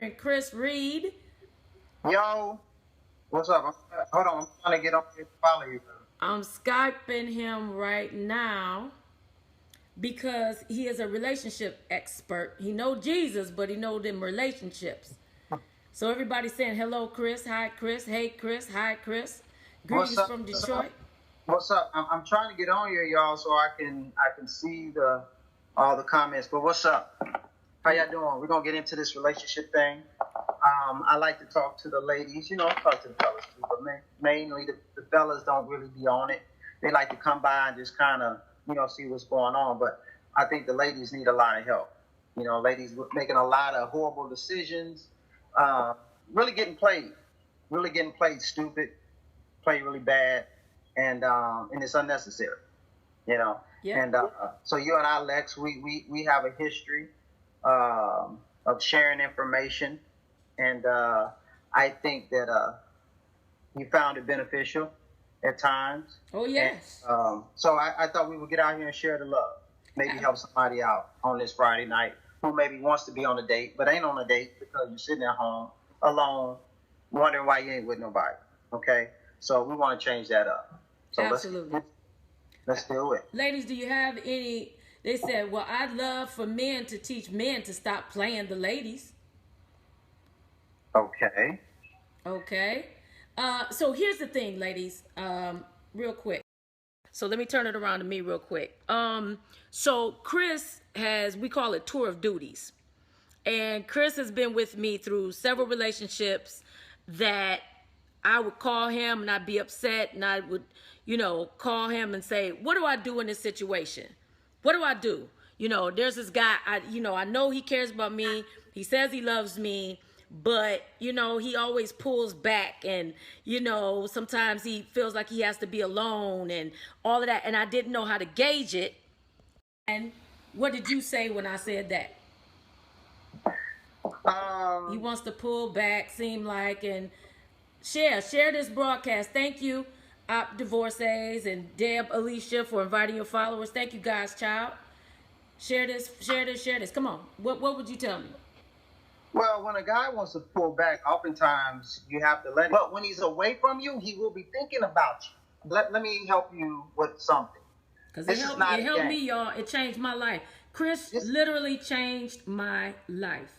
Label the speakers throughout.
Speaker 1: And Chris Reid.
Speaker 2: Yo, what's up? Hold on, I'm trying to get up here to follow you.
Speaker 1: I'm Skyping him right now because he is a relationship expert. He know Jesus, but he know them relationships. So everybody's saying hello, Chris. Hi, Chris. Hey, Chris. Hi, Chris.
Speaker 2: What's
Speaker 1: Greetings
Speaker 2: up?
Speaker 1: from Detroit.
Speaker 2: What's up? I'm trying to get on here, y'all, so I can see all the comments. But what's up? How y'all doing? We're gonna get into this relationship thing. I like to talk to the ladies, talk to the fellas too, but mainly the fellas don't really be on it. They like to come by and just kind of, see what's going on. But I think the ladies need a lot of help. Ladies making a lot of horrible decisions, really getting played stupid, played really bad, and it's unnecessary,
Speaker 1: Yeah.
Speaker 2: And so you and I, Lex, we have a history of sharing information. And I think that you found it beneficial at times.
Speaker 1: Oh, yes.
Speaker 2: And, so I thought we would get out here and share the love. Maybe help somebody out on this Friday night who maybe wants to be on a date, but ain't on a date because you're sitting at home alone, wondering why you ain't with nobody. Okay? So we want to change that up. So
Speaker 1: Absolutely.
Speaker 2: Let's do it.
Speaker 1: Ladies, do you have any? They said, well, I'd love for men to teach men to stop playing the ladies.
Speaker 2: Okay.
Speaker 1: So here's the thing, ladies, real quick. So let me turn it around to me real quick. So Chris we call it tour of duties. And Chris has been with me through several relationships that I would call him and I'd be upset and I would, call him and say, what do I do in this situation? What do I do? There's this guy, I know he cares about me. He says he loves me. But, he always pulls back and, sometimes he feels like he has to be alone and all of that. And I didn't know how to gauge it. And what did you say when I said that? He wants to pull back, seem like, and share this broadcast. Thank you, Op Divorcees and Deb Alicia for inviting your followers. Thank you guys, child. Share this. Come on. What would you tell me?
Speaker 2: Well, when a guy wants to pull back, oftentimes you have to let him. But when he's away from you, he will be thinking about you. Let me help you with something.
Speaker 1: Because it helped me, y'all. It changed my life. Chris literally changed my life.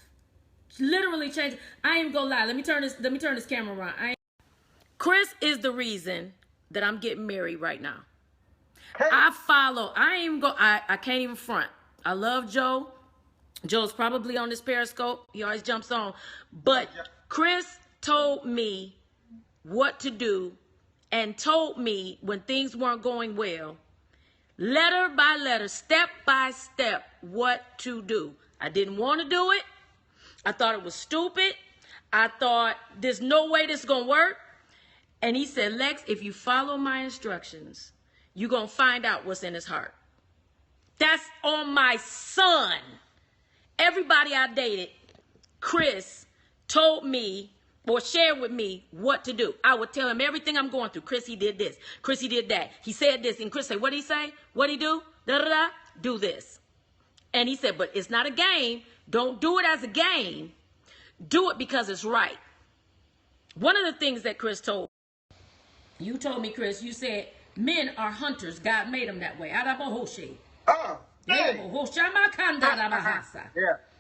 Speaker 1: Literally changed. I ain't gonna lie. Let me turn this camera around. Chris is the reason that I'm getting married right now.
Speaker 2: Hey.
Speaker 1: I can't even front. I love Joe. Joe's probably on this Periscope. He always jumps on. But Chris told me what to do and told me when things weren't going well, letter by letter, step by step, what to do. I didn't want to do it. I thought it was stupid. I thought there's no way this is going to work. And he said, Lex, if you follow my instructions, you're going to find out what's in his heart. That's on my son. Everybody I dated, Chris told me or shared with me what to do. I would tell him everything I'm going through. Chris, he did this. Chris, he did that. He said this. And Chris said, what did he say? What did he do? Da-da-da. Do this. And he said, but it's not a game. Don't do it as a game. Do it because it's right. One of the things that Chris told you told me, Chris, you said men are hunters. God made them that way.
Speaker 2: Hey.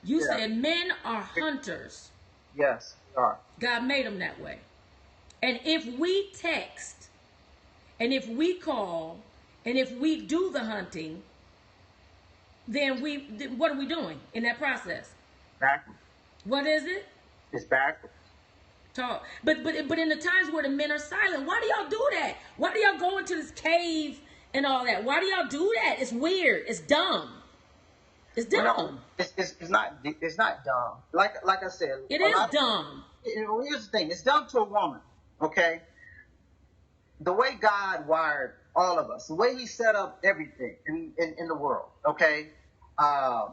Speaker 1: You said men are hunters.
Speaker 2: Yes, they are.
Speaker 1: God made them that way. And if we text, and if we call, and if we do the hunting, then what are we doing in that process?
Speaker 2: Backwards.
Speaker 1: What is it?
Speaker 2: It's backwards.
Speaker 1: Talk. But in the times where the men are silent, why do y'all do that? Why do y'all go into this cave and all that? Why do y'all do that? It's weird. It's dumb. It's dumb.
Speaker 2: No, it's not dumb. Like I said,
Speaker 1: it is dumb.
Speaker 2: Here's the thing. It's dumb to a woman. Okay. The way God wired all of us, the way He set up everything in the world. Okay.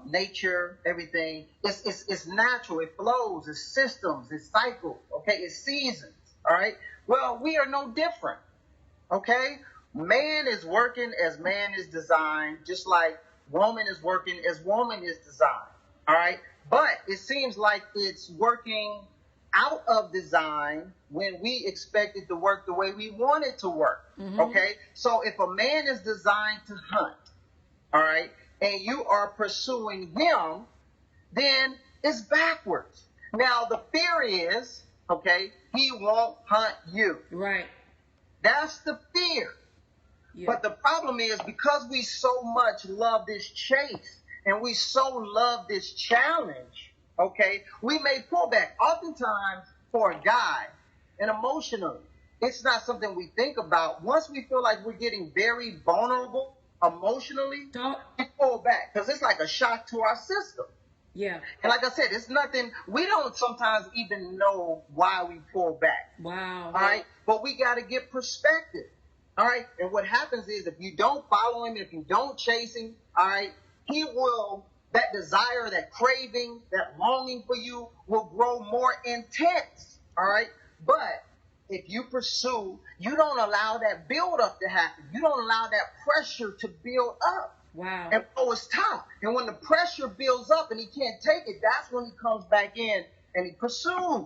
Speaker 2: Nature, everything. It's natural. It flows. It's systems. It's cycles. Okay. It's seasons. All right. Well, we are no different. Okay. Man is working as man is designed, just like woman is working as woman is designed. All right. But it seems like it's working out of design when we expect it to work the way we want it to work. Okay? So if a man is designed to hunt, all right, and you are pursuing him, then it's backwards. Now the fear is, okay, he won't hunt you.
Speaker 1: Right.
Speaker 2: That's the fear.
Speaker 1: Yeah.
Speaker 2: But the problem is, because we so much love this chase and we so love this challenge, okay, we may pull back. Oftentimes for a guy, and emotionally, it's not something we think about. Once we feel like we're getting very vulnerable emotionally, we pull back because it's like a shock to our system.
Speaker 1: Yeah.
Speaker 2: And like I said, it's nothing, we don't sometimes even know why we pull back.
Speaker 1: Wow.
Speaker 2: All right. But we got to get perspective. All right. And what happens is, if you don't follow him, if you don't chase him, all right, he will, that desire, that craving, that longing for you will grow more intense. All right. But if you pursue, you don't allow that build up to happen. You don't allow that pressure to build up.
Speaker 1: Wow.
Speaker 2: And so it's tough. And when the pressure builds up and he can't take it, that's when he comes back in and he pursues.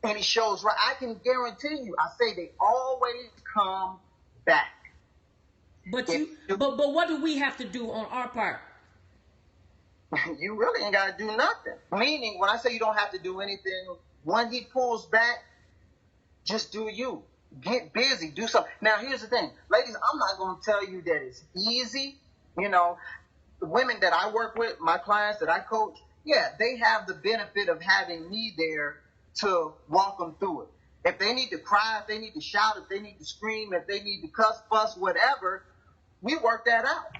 Speaker 2: And he shows, right? I can guarantee you, I say they always come back.
Speaker 1: But but what do we have to do on our part?
Speaker 2: You really ain't got to do nothing. Meaning, when I say you don't have to do anything, when he pulls back, just do you. Get busy. Do something. Now, here's the thing. Ladies, I'm not going to tell you that it's easy. You know, the women that I work with, my clients that I coach, yeah, they have the benefit of having me there to walk them through it. If they need to cry, if they need to shout, if they need to scream, if they need to cuss, fuss, whatever, we work that out.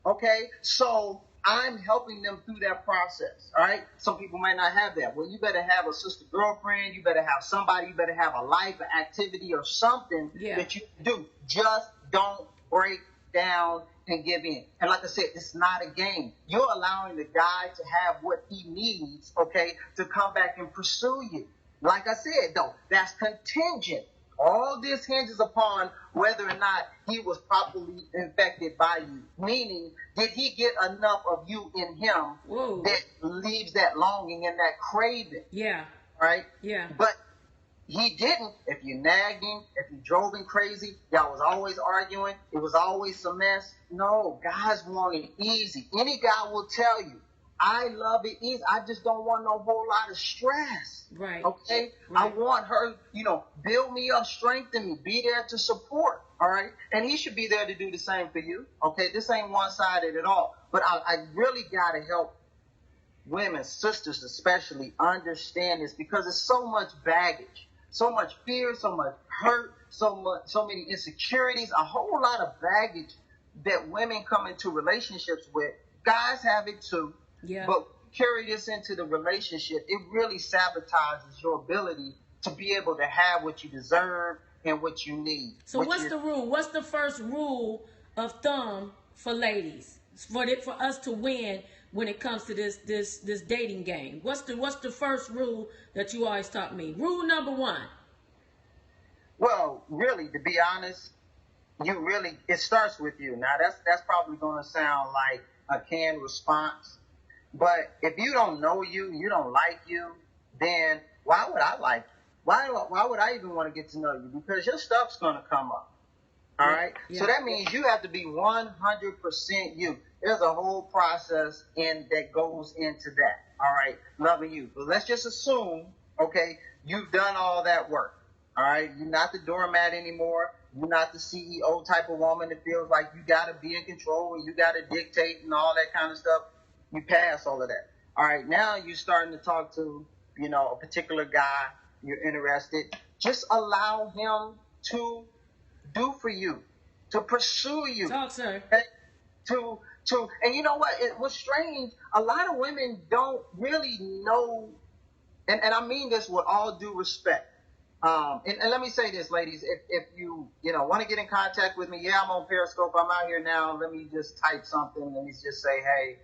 Speaker 2: Okay? So I'm helping them through that process. All right? Some people might not have that. Well, you better have a sister girlfriend. You better have somebody. You better have a life, an activity, or something that you can do. Just don't break down and give in. And like I said, it's not a game. You're allowing the guy to have what he needs, okay, to come back and pursue you. Like I said, though, that's contingent. All this hinges upon whether or not he was properly infected by you. Meaning, did he get enough of you in him that leaves that longing and that craving?
Speaker 1: Yeah.
Speaker 2: Right?
Speaker 1: Yeah.
Speaker 2: But he didn't. If you nagged him, if you drove him crazy, y'all was always arguing, it was always some mess. No, guys want it easy. Any guy will tell you, I love it easy. I just don't want no whole lot of stress.
Speaker 1: Right.
Speaker 2: Okay?
Speaker 1: Right.
Speaker 2: I want her, build me up, strengthen me, be there to support. All right? And he should be there to do the same for you. Okay? This ain't one-sided at all. But I really got to help women, sisters especially, understand this, because it's so much baggage. So much fear, so much hurt, so many insecurities, a whole lot of baggage that women come into relationships with. Guys have it too.
Speaker 1: Yeah.
Speaker 2: But carry this into the relationship, it really sabotages your ability to be able to have what you deserve and what you need.
Speaker 1: So what's the rule? What's the first rule of thumb for ladies? For us to win when it comes to this dating game. What's the first rule that you always taught me? Rule number 1.
Speaker 2: Well, really, to be honest, it starts with you. Now that's probably going to sound like a canned response, but if you don't know you, you don't like you, then why would I like you? Why would I even want to get to know you? Because your stuff's going to come up. All right. Yeah. So that means you have to be 100% you. There's a whole process that goes into that. All right. Loving you. But let's just assume, okay, you've done all that work. All right. You're not the doormat anymore. You're not the CEO type of woman that feels like you got to be in control and you got to dictate and all that kind of stuff. You pass all of that. All right. Now you're starting to talk to, a particular guy. You're interested. Just allow him to do for you, to pursue you.
Speaker 1: Talk, sir.
Speaker 2: Okay? And you know what? What's strange, a lot of women don't really know, and I mean this with all due respect. And let me say this, ladies, if you want to get in contact with me, I'm on Periscope. I'm out here now. Let me just type something. Let me just say, hey.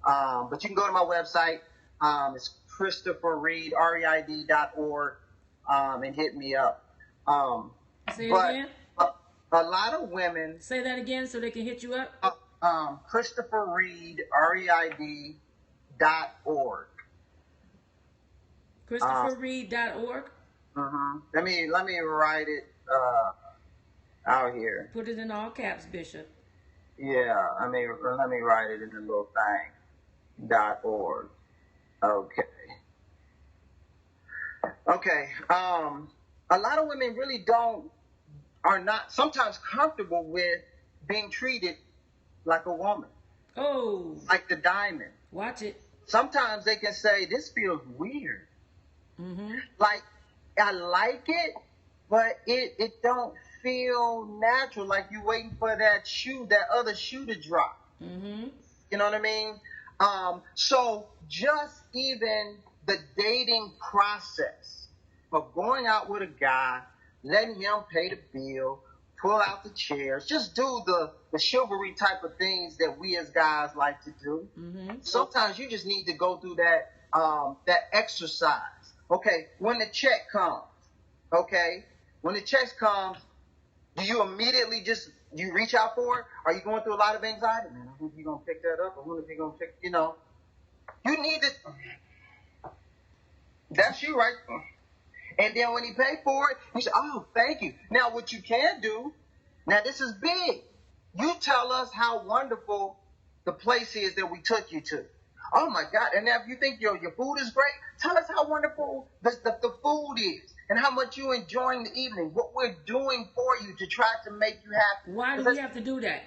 Speaker 2: But you can go to my website. It's ChristopherReid, REID.org, and hit me up.
Speaker 1: Say it again.
Speaker 2: A lot of women.
Speaker 1: Say that again so they can hit you up.
Speaker 2: Christopher Reid, REID.org.
Speaker 1: ChristopherReid.org.
Speaker 2: Let me write it out here.
Speaker 1: Put it in all caps, Bishop.
Speaker 2: Yeah, let me write it in the little thing. .org. Okay. Okay. A lot of women really are not sometimes comfortable with being treated like a woman,
Speaker 1: Oh,
Speaker 2: like the diamond.
Speaker 1: watch it.
Speaker 2: Sometimes they can say, "This feels weird."
Speaker 1: Mm-hmm.
Speaker 2: Like, I like it, but it don't feel natural. Like you waiting for that other shoe to drop.
Speaker 1: Mm-hmm.
Speaker 2: You know what I mean? So just even the dating process of going out with a guy, letting him pay the bill, pull out the chairs, just do the chivalry type of things that we as guys like to do.
Speaker 1: Mm-hmm.
Speaker 2: Sometimes you just need to go through that exercise. Okay, when the check comes, do you immediately you reach out for it? Are you going through a lot of anxiety? Man, I hope you're going to pick that up. I wonder if you're going to pick, you need to, that's you, right? And then when he paid for it, you say, "Oh, thank you." Now, what you can do, now this is big. You tell us how wonderful the place is that we took you to. Oh my God. And now if you think your food is great, tell us how wonderful the food is and how much you enjoying the evening, what we're doing for you to try to make you happy.
Speaker 1: Why do we have to do that?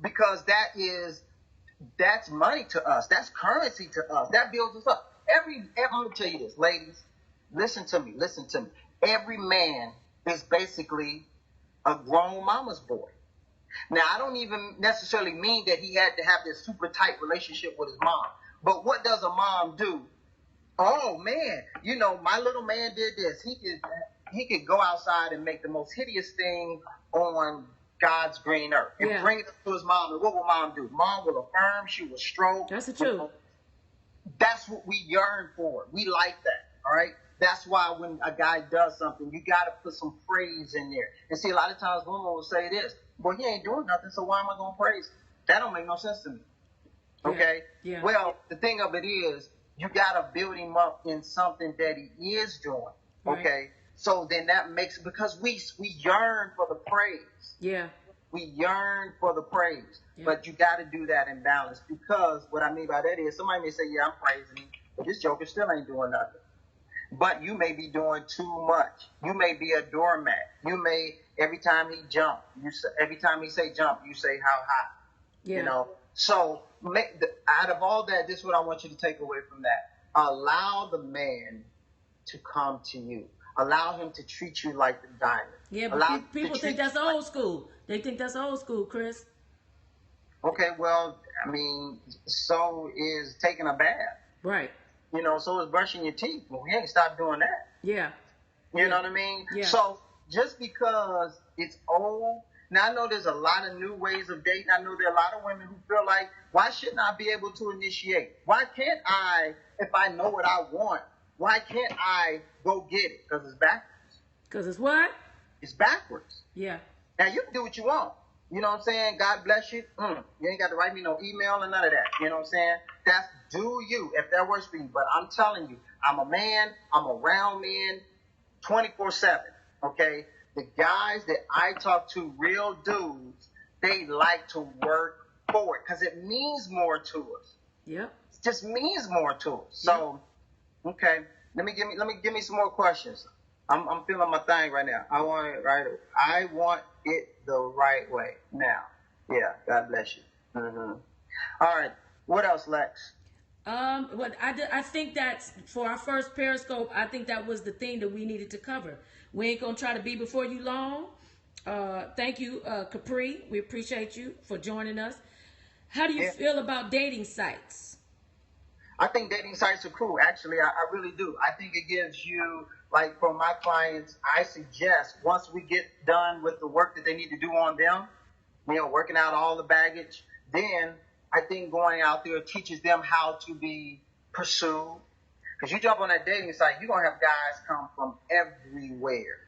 Speaker 2: Because that's money to us. That's currency to us. That builds us up. I'm going to tell you this, ladies. Listen to me. Every man is basically a grown mama's boy. Now, I don't even necessarily mean that he had to have this super tight relationship with his mom. But what does a mom do? Oh, man, my little man did this. He could go outside and make the most hideous thing on God's green earth and bring it to his mom. And what will mom do? Mom will affirm. She will stroke.
Speaker 1: That's the truth.
Speaker 2: That's what we yearn for. We like that, all right? That's why when a guy does something, you got to put some praise in there. And see, a lot of times women will say this, "Well, he ain't doing nothing, so why am I going to praise him?" That don't make no sense to me. Okay?
Speaker 1: Yeah.
Speaker 2: Well, the thing of it is, you got to build him up in something that he is doing.
Speaker 1: Right.
Speaker 2: Okay? So then that makes, because we yearn for the praise.
Speaker 1: Yeah.
Speaker 2: We yearn for the praise.
Speaker 1: Yeah.
Speaker 2: But you got to do that in balance, because what I mean by that is, somebody may say, "Yeah, I'm praising him, but this joker still ain't doing nothing." But you may be doing too much. You may be a doormat. You may, every time he jump, every time he say jump, you say how high.
Speaker 1: Yeah.
Speaker 2: So out of all that, this is what I want you to take away from that. Allow the man to come to you. Allow him to treat you like the diamond.
Speaker 1: Yeah, but people think that's old school. They think that's old school, Chris.
Speaker 2: Okay, well, so is taking a bath.
Speaker 1: Right.
Speaker 2: So is brushing your teeth. Well, we ain't stopped doing that.
Speaker 1: Yeah.
Speaker 2: You know what I mean?
Speaker 1: Yeah.
Speaker 2: So just because it's old, now I know there's a lot of new ways of dating. I know there are a lot of women who feel like, why shouldn't I be able to initiate? Why can't I, if I know what I want, why can't I go get it? Because it's backwards.
Speaker 1: Because it's what?
Speaker 2: It's backwards.
Speaker 1: Yeah.
Speaker 2: Now you can do what you want. You know what I'm saying? God bless you. You ain't got to write me no email or none of that. You know what I'm saying? That's do you, if that works for you. But I'm telling you, I'm a man. I'm around men 24/7. Okay? The guys that I talk to, real dudes, they like to work for it because it means more to us.
Speaker 1: Yep.
Speaker 2: It just means more to us. So, okay, let me give me some more questions. I'm feeling my thing right now. I want it the right way now. Yeah, God bless you. All right, what else, Lex?
Speaker 1: What I think that's for our first Periscope. I think that was the thing that we needed to cover. We ain't gonna try to be before you long. Thank you, Capri. We appreciate you for joining us. How do you feel about dating sites?
Speaker 2: I think dating sites are cool. Actually, I really do. I think it gives you, like for my clients, I suggest once we get done with the work that they need to do on them, working out all the baggage, then I think going out there teaches them how to be pursued. Because you jump on that dating site, you're going to have guys come from everywhere.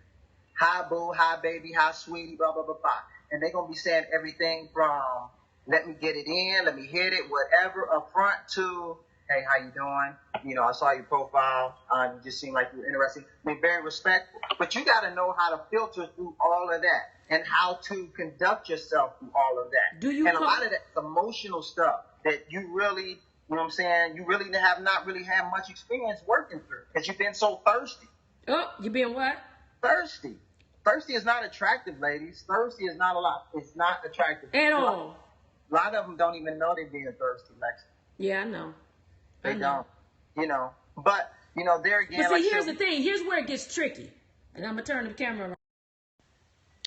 Speaker 2: Hi, boo, hi, baby, hi, sweetie, blah, blah, blah, blah. And they're going to be saying everything from let me get it in, let me hit it, whatever, up front to hey, how you doing? You know, I saw your profile. You just seemed like you were interesting. I mean, very respectful. But you got to know how to filter through all of that and how to conduct yourself through all of that. And a lot of that emotional stuff that you really, you know what I'm saying, you really have not really had much experience working through because you've been so thirsty.
Speaker 1: Oh, you been what?
Speaker 2: Thirsty. Thirsty is not attractive, ladies. Thirsty is not a lot. It's not attractive.
Speaker 1: At all.
Speaker 2: A lot of them don't even know they're being thirsty, Lexi.
Speaker 1: Yeah, I know.
Speaker 2: They don't. You know. But, you know, there again.
Speaker 1: But see, here's the thing. Here's where it gets tricky. And I'm going to turn the camera around.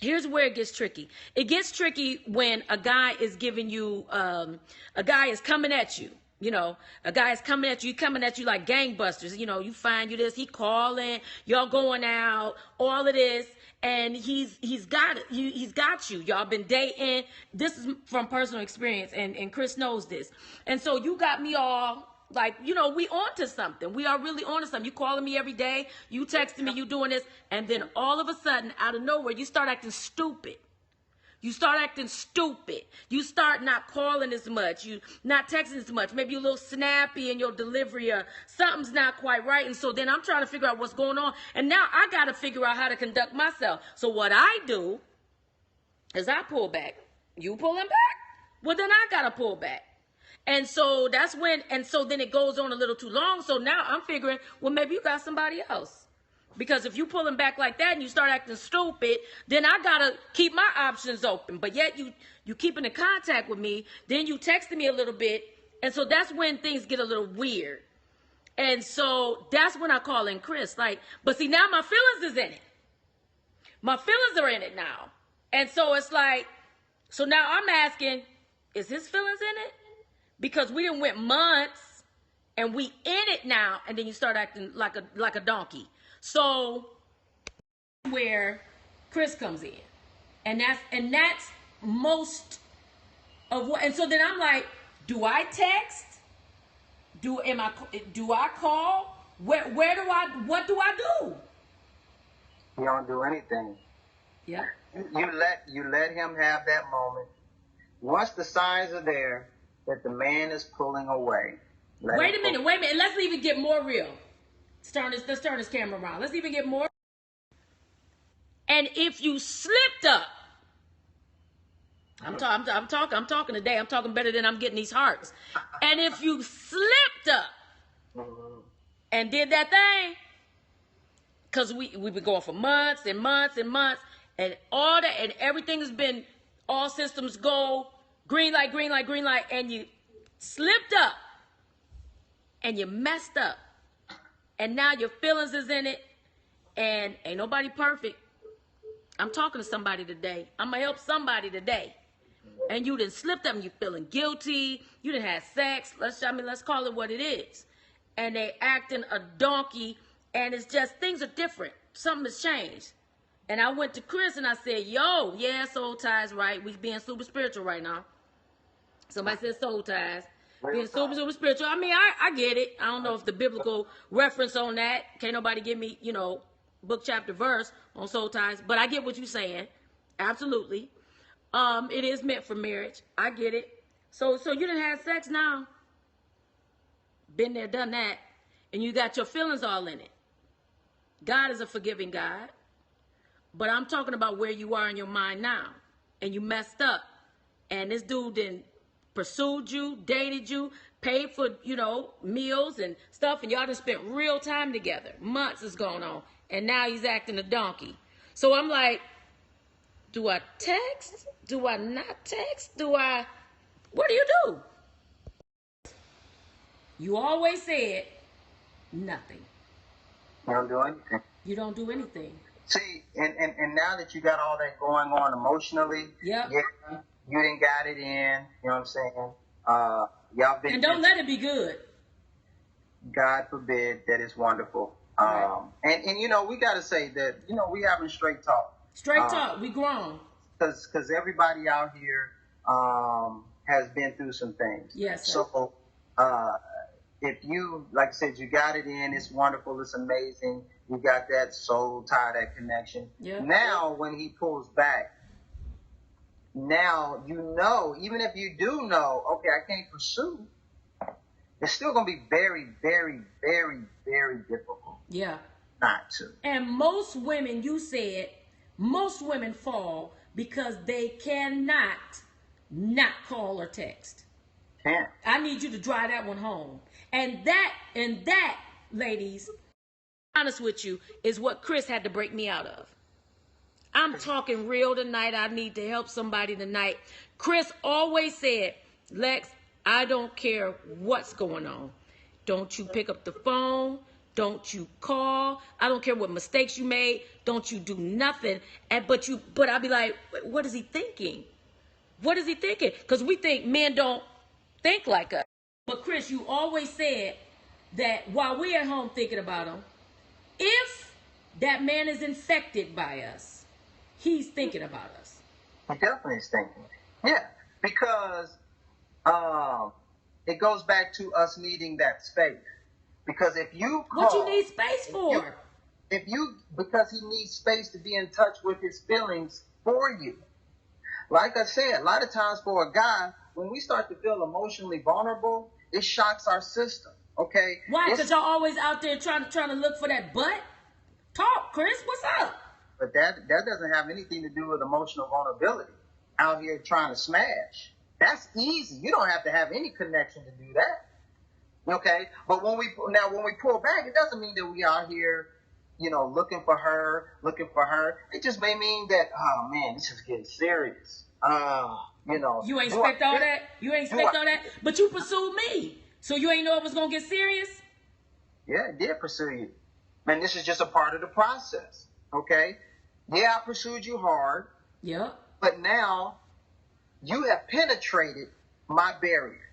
Speaker 1: Here's where it gets tricky. It gets tricky when a guy is giving you, a guy is coming at you. You know, a guy is coming at you like gangbusters. You know, you find you this, he calling, y'all going out, all of this, and he's got you. Y'all been dating. This is from personal experience, and Chris knows this. And so you got me all like, you know, we on to something. We are really on to something. You calling me every day, you texting me, you doing this, and then all of a sudden, out of nowhere, you start acting stupid. You start acting stupid. You start not calling as much. You not texting as much. Maybe you're a little snappy in your delivery or something's not quite right. And so then I'm trying to figure out what's going on. And now I got to figure out how to conduct myself. So what I do is I pull back. You pulling back? Well, then I got to pull back. And so that's when, and so then it goes on a little too long. So now I'm figuring, well, maybe you got somebody else. Because if you pulling back like that and you start acting stupid, then I gotta keep my options open. But yet you keeping in contact with me, then you texting me a little bit, and so that's when things get a little weird. And so that's when I call in Chris. Like, but see, now my feelings is in it. My feelings are in it now. And so it's like, so now I'm asking, is his feelings in it? Because we done went months and we in it now, and then you start acting like a donkey. So where Chris comes in, and that's most of what. And so then I'm like, do I text? Do I call? What do I do?
Speaker 2: You don't do anything.
Speaker 1: Yeah.
Speaker 2: You let him have that moment. Once the signs are there that the man is pulling away. Wait a minute.
Speaker 1: Let's even get more real. Let's turn this camera around. Let's even get more. And if you slipped up, I'm talking today. I'm talking better than I'm getting these hearts. And if you slipped up and did that thing, because we've been going for months and months and months, and all that, and everything has been all systems go, green light, green light, green light, and you slipped up and you messed up. And now your feelings is in it, and ain't nobody perfect. I'm talking to somebody today. I'm going to help somebody today. And you done slipped up and you feeling guilty. You done had sex. Let's call it what it is. And they acting a donkey, and it's just, things are different. Something has changed. And I went to Chris and I said, yo, yeah, soul ties, right? We being super spiritual right now. Somebody said soul ties. Being super, super spiritual. I mean, I get it. I don't know if the biblical reference on that. Can't nobody give me, you know, book, chapter, verse on soul ties. But I get what you're saying. Absolutely. It is meant for marriage. I get it. So you done had sex now. Been there, done that. And you got your feelings all in it. God is a forgiving God. But I'm talking about where you are in your mind now. And you messed up. And this dude didn't pursued you, dated you, paid for, you know, meals and stuff, and y'all done spent real time together. Months is going on, and now he's acting a donkey. So I'm like, do I text? Do I not text? What do you do? You always said nothing.
Speaker 2: You don't do anything.
Speaker 1: You don't do anything.
Speaker 2: See, and now that you got all that going on emotionally,
Speaker 1: yep.
Speaker 2: Yeah, you didn't got it in, you know what I'm saying? Y'all been.
Speaker 1: And don't let it be good.
Speaker 2: God forbid that it's wonderful.
Speaker 1: Right.
Speaker 2: And you know, we got to say that, you know, we having straight talk.
Speaker 1: Straight talk, we grown.
Speaker 2: Because everybody out here has been through some things.
Speaker 1: Yes. Sir.
Speaker 2: So if you, like I said, you got it in, it's wonderful, it's amazing. You got that soul tie, that connection.
Speaker 1: Yeah.
Speaker 2: Now, when he pulls back, now you know, even if you do know, okay, I can't pursue, it's still going to be very, very, very, very difficult
Speaker 1: Yeah.
Speaker 2: not to.
Speaker 1: And most women, you said, most women fall because they cannot not call or text.
Speaker 2: Can't.
Speaker 1: I need you to drive that one home. And that, ladies, honest with you, is what Chris had to break me out of. I'm talking real tonight. I need to help somebody tonight. Chris always said, Lex, I don't care what's going on. Don't you pick up the phone. Don't you call. I don't care what mistakes you made. Don't you do nothing. But I'll be like, what is he thinking? What is he thinking? Because we think men don't think like us. But Chris, you always said that while we're at home thinking about him, if that man is infected by us, he's thinking about us.
Speaker 2: He definitely is thinking. Yeah, because it goes back to us needing that space. Because if you call,
Speaker 1: what you need space for?
Speaker 2: Because he needs space to be in touch with his feelings for you. Like I said, a lot of times for a guy, when we start to feel emotionally vulnerable, it shocks our system. Okay?
Speaker 1: Why? Because y'all always out there trying to look for that butt? Talk, Chris. What's up?
Speaker 2: But that doesn't have anything to do with emotional vulnerability. Out here trying to smash. That's easy. You don't have to have any connection to do that. Okay? But when we pull back, it doesn't mean that we are here, looking for her. It just may mean that, oh man, this is getting serious.
Speaker 1: You ain't expect all that? You ain't expect all that? But you pursued me. So you ain't know it was going to get serious?
Speaker 2: Yeah, I did pursue you. Man, this is just a part of the process. Okay? Yeah, I pursued you hard.
Speaker 1: Yep.
Speaker 2: But now you have penetrated my barrier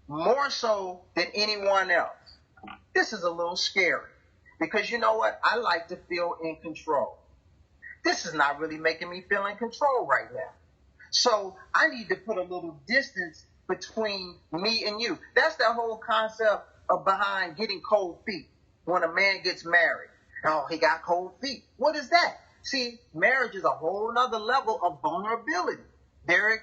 Speaker 2: more so than anyone else. This is a little scary because you know what? I like to feel in control. This is not really making me feel in control right now. So I need to put a little distance between me and you. That's the whole concept of behind getting cold feet when a man gets married. Oh, he got cold feet. What is that? See, marriage is a whole nother level of vulnerability. There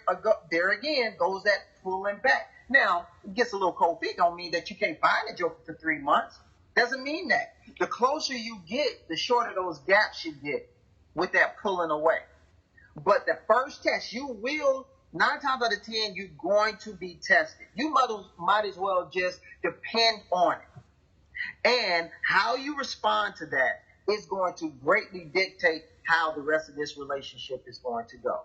Speaker 2: again goes that pulling back. Now, it gets a little cold feet don't mean that you can't find a joker for 3 months. Doesn't mean that. The closer you get, the shorter those gaps you get with that pulling away. But the first test, 9 times out of 10, you're going to be tested. You might as well just depend on it. And how you respond to that is going to greatly dictate how the rest of this relationship is going to go.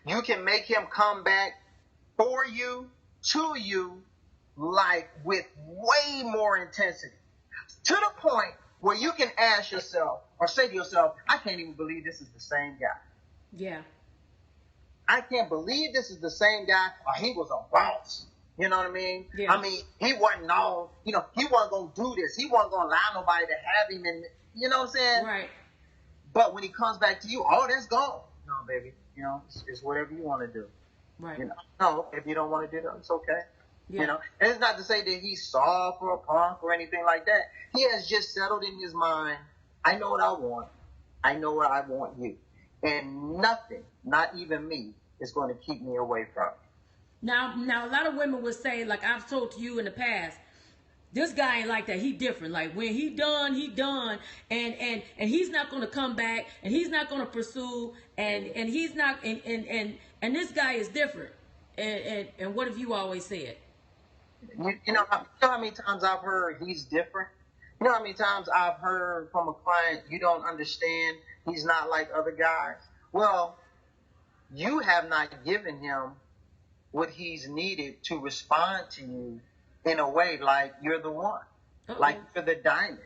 Speaker 2: You can make him come back for you, to you, like with way more intensity. To the point where you can ask yourself or say to yourself, I can't even believe this is the same guy.
Speaker 1: Yeah.
Speaker 2: I can't believe this is the same guy, or he was a boss. You know what I mean?
Speaker 1: Yeah.
Speaker 2: I mean, he wasn't he wasn't going to do this. He wasn't going to allow nobody to have him. And you know what I'm saying?
Speaker 1: Right.
Speaker 2: But when he comes back to you, all that's gone. No, baby. It's whatever you want to do.
Speaker 1: Right.
Speaker 2: No, if you don't want to do that, it's okay.
Speaker 1: Yeah.
Speaker 2: And it's not to say that he's soft or a punk or anything like that. He has just settled in his mind. I know what I want. I know what I want you. And nothing, not even me, is going to keep me away from it.
Speaker 1: Now, a lot of women would say, like I've told to you in the past, this guy ain't like that. He different. Like when he done, and he's not going to come back, and he's not going to pursue, and he's not, and this guy is different. And what have you always said?
Speaker 2: You know how many times I've heard he's different? You know how many times I've heard from a client, you don't understand, he's not like other guys? Well, you have not given him what he's needed to respond to you in a way like you're the one. Uh-oh. Like you're the diamond.